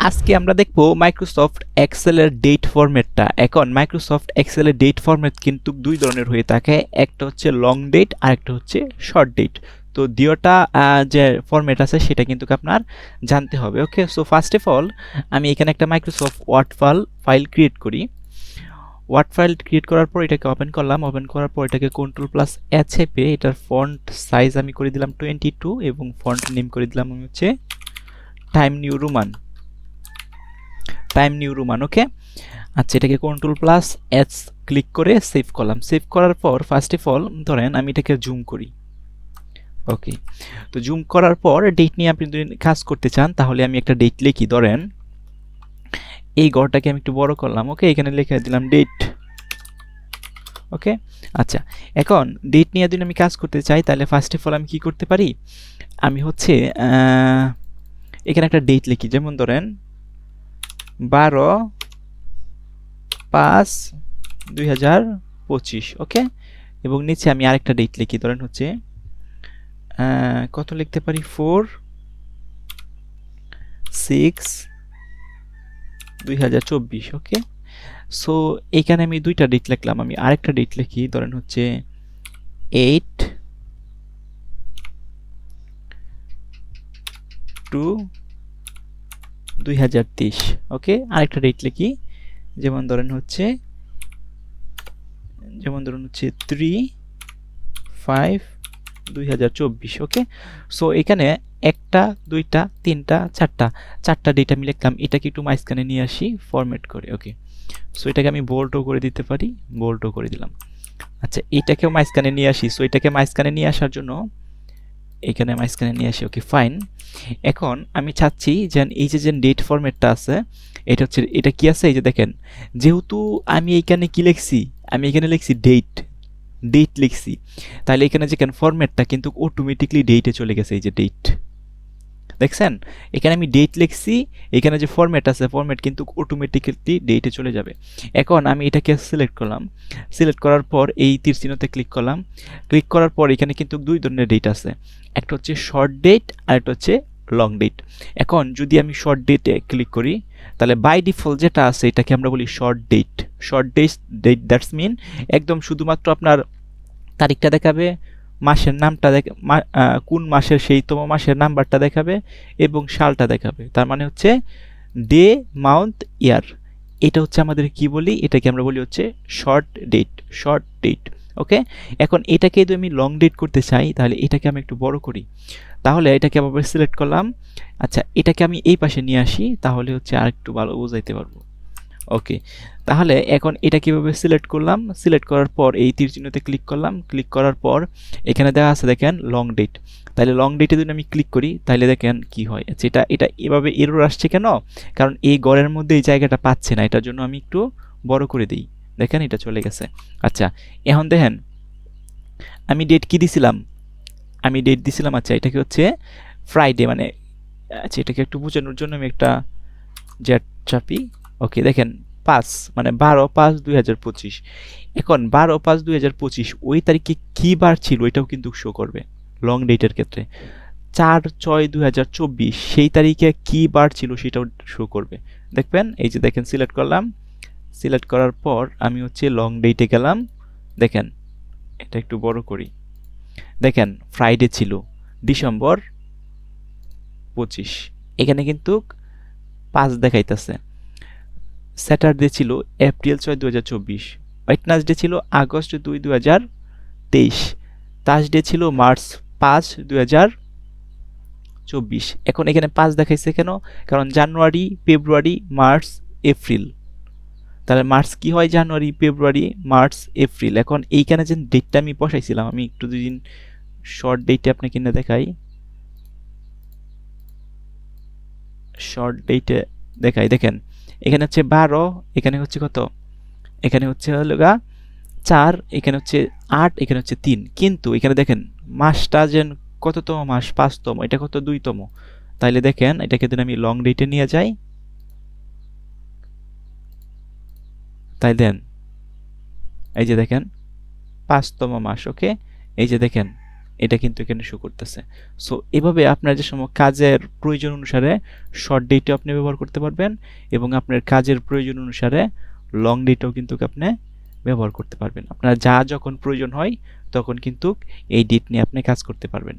আজকে আমরা দেখবো মাইক্রোসফট এক্সেলের ডেট ফরম্যাটটা। এখন মাইক্রোসফট এক্সেলের ডেট ফরম্যাট কিন্তু দুই ধরনের হয়ে থাকে, একটা হচ্ছে লং ডেট আর একটা হচ্ছে শর্ট ডেট। তো দুইটা যে ফরম্যাট আছে সেটা কিন্তু আপনার জানতে হবে। ওকে, সো ফার্স্ট অফ অল আমি এখানে একটা মাইক্রোসফট ওয়ার্ড ফাইল ক্রিয়েট করি। ওয়ার্ড ফাইল ক্রিয়েট করার পর এটাকে ওপেন করলাম, ওপেন করার পর এটাকে কন্ট্রোল+H চেপে এটার ফন্ট সাইজ আমি করে দিলাম 22 এবং ফন্ট নেম করে দিলাম আমি হচ্ছে টাইম নিউ রোমান। ওকে, আচ্ছা, এটাকে কন্ট্রোল+H ক্লিক করে সেভ করলাম। সেভ করার পর ফার্স্ট অফ অল ধরেন আমি এটাকে জুম করি। ওকে, তো জুম করার পর ডেট নিয়ে আপনি যদি কাজ করতে চান তাহলে আমি একটা ডেট লিখি। ধরেন এই ঘরটাকে আমি একটু বড় করলাম। ওকে, এখানে লিখে দিলাম ডেট। ওকে, আচ্ছা, এখন ডেট নিয়ে যদি আমি কাজ করতে চাই তাহলে ফার্স্ট অফ অল আমি কি করতে পারি, আমি হচ্ছে এখানে একটা ডেট লিখি। যেমন ধরেন 12/5/2025। ওকে, এবং নিচে আমি আরেকটা ডেট লিখি। ধরেন হচ্ছে কত লিখতে পারি, 4/6/2024। ওকে, সো এইখানে আমি দুইটা ডেট লিখলাম। আমি আরেকটা ডেট লিখি, ধরেন হচ্ছে 8/2/2023। ওকে, আরেকটা ডেট লিখি, যেমন ধরেন হচ্ছে 3/5/2024। ওকে, সো এখানে একটা, দুইটা, তিনটা, চারটা ডেট আমি লিখলাম। এটাকে একটু মাঝখানে নিয়ে আসি ফরম্যাট করে। ওকে, সো এটাকে আমি বোল্ডও করে দিতে পারি, বোল্ডও করে দিলাম। আচ্ছা, এটাকেও মাঝখানে নিয়ে আসি। সো এটাকে মাঝখানে নিয়ে আসার জন্য এখানে মাঝখানে নিয়ে আসি। ওকে, ফাইন। এখন আমি চাচ্ছি যে এই যে ডেট ফরম্যাটটা আছে এটা হচ্ছে, এটা কি আছে, এই যে দেখেন, যেহেতু আমি এইখানে কি লিখছি, আমি এখানে লিখছি ডেট লিখছি, তাহলে এখানে যে ফরম্যাটটা কিন্তু অটোমেটিকলি ডেটে চলে গেছে। এই যে ডেট দেখছেন, এখানে আমি ডেট লিখছি, এখানে যে ফরম্যাট আছে ফরম্যাট কিন্তু অটোমেটিক্যালি ডেটে চলে যাবে। এখন আমি এটাকে সিলেক্ট করলাম, সিলেক্ট করার পর এই তীর চিহ্নতে ক্লিক করলাম। ক্লিক করার পর এখানে কিন্তু দুই ধরনের ডেট আছে, একটা হচ্ছে শর্ট ডেট আর একটা হচ্ছে লং ডেট। এখন যদি আমি শর্ট ডেটে ক্লিক করি তাহলে বাই ডিফল্ট যেটা আছে এটাকে আমরা বলি শর্ট ডেট। দ্যাটস মিন একদম শুধুমাত্র আপনার তারিখটা দেখাবে, মাসের নামটা কোন মাসের সেইতম মাসের নাম্বারটা দেখাবে এবং সালটা দেখাবে। তার মানে হচ্ছে ডে, মান্থ, ইয়ার। এটা হচ্ছে আমাদের কি বলি, এটাকে আমরা বলি হচ্ছে শর্ট ডেট। ওকে, এখন এটাকে যদি আমি লং ডেট করতে চাই তাহলে এটাকে আমি একটু বড় করি। তাহলে এটাকে আবার সিলেক্ট করলাম। আচ্ছা, এটাকে আমি এই পাশে নিয়ে আসি, তাহলে হচ্ছে আরেকটু ভালো বোঝাইতে পারবো। ওকে, তাহলে এখন এটা কিভাবে সিলেক্ট করলাম, সিলেক্ট করার পর এই তীর চিহ্নতে ক্লিক করলাম। ক্লিক করার পর এখানে দেওয়া আছে দেখেন লং ডেট। তাহলে লং ডেটে যদি আমি ক্লিক করি তাহলে দেখেন কি হয়। আচ্ছা, এটা এভাবে এরর আসছে কেন, কারণ এই ঘরের মধ্যে এই জায়গাটা পাচ্ছে না, এটার জন্য আমি একটু বড় করে দিই। দেখেন এটা চলে গেছে। আচ্ছা, এখন দেখেন আমি ডেট কি দিছিলাম, আমি ডেট দিছিলাম, আচ্ছা এটাকে হচ্ছে ফ্রাইডে, মানে আচ্ছা এটাকে একটু বোঝানোর জন্য আমি একটা জেড চাপি। ওকে, দেখেন 5 মানে 12/5/2025। এখন 12/5/2025 ওই তারিখে কি বার ছিল এটাও কিন্তু শো করবে লং ডেটের ক্ষেত্রে। 4/6/2024 সেই তারিখে কি বার ছিল সেটাও শো করবে। দেখবেন এই যে দেখেন সিলেক্ট করলাম, সিলেক্ট করার পর আমি হচ্ছে লং ডেটে গেলাম। দেখেন এটা একটু বড় করি, দেখেন ফ্রাইডে ছিল ডিসেম্বর 25, এখানে কিন্তু 5 দেখাইতেছে। স্যাটারডে ছিল এপ্রিল 6, 2024। ওয়েডনেসডে ছিল আগস্ট 2, 2023। থার্সডে ছিল মার্চ 5, 2024। এখন এখানে 5 দেখাইছে কেন, কারণ জানুয়ারি, ফেব্রুয়ারি, মার্চ, এপ্রিল। তাহলে মার্চ কি হয়, জানুয়ারি, ফেব্রুয়ারি, মার্চ, এপ্রিল। এখন এইখানে যে ডেটটা আমি বসাইছিলাম, আমি একটু দুদিন শর্ট ডেটে আপনাকে কিনে দেখাই, শর্ট ডেটে দেখাই। দেখেন এখানে হচ্ছে 12, এখানে হচ্ছে কত, এখানে হচ্ছে হলো 4, এখানে হচ্ছে 8, এখানে হচ্ছে 3। কিন্তু এখানে দেখেন মাসটা যে কততম মাস, 5তম, এটা কত, 2তম। তাইলে দেখেন এটাকে যদি আমি লং ডেটে নিয়ে যাই, তাই দেন এই যে দেখেন 5তম মাস। ওকে, এই যে দেখেন এটা কিন্তু এখানে শো করতেছে। সো এভাবে আপনার যে সময় কাজের প্রয়োজন অনুসারে শর্ট ডেটও আপনি ব্যবহার করতে পারবেন এবং আপনার কাজের প্রয়োজন অনুসারে লং ডেটও কিন্তু আপনি ব্যবহার করতে পারবেন। আপনার যা যখন প্রয়োজন হয় তখন কিন্তু এই ডেট নিয়ে আপনি কাজ করতে পারবেন।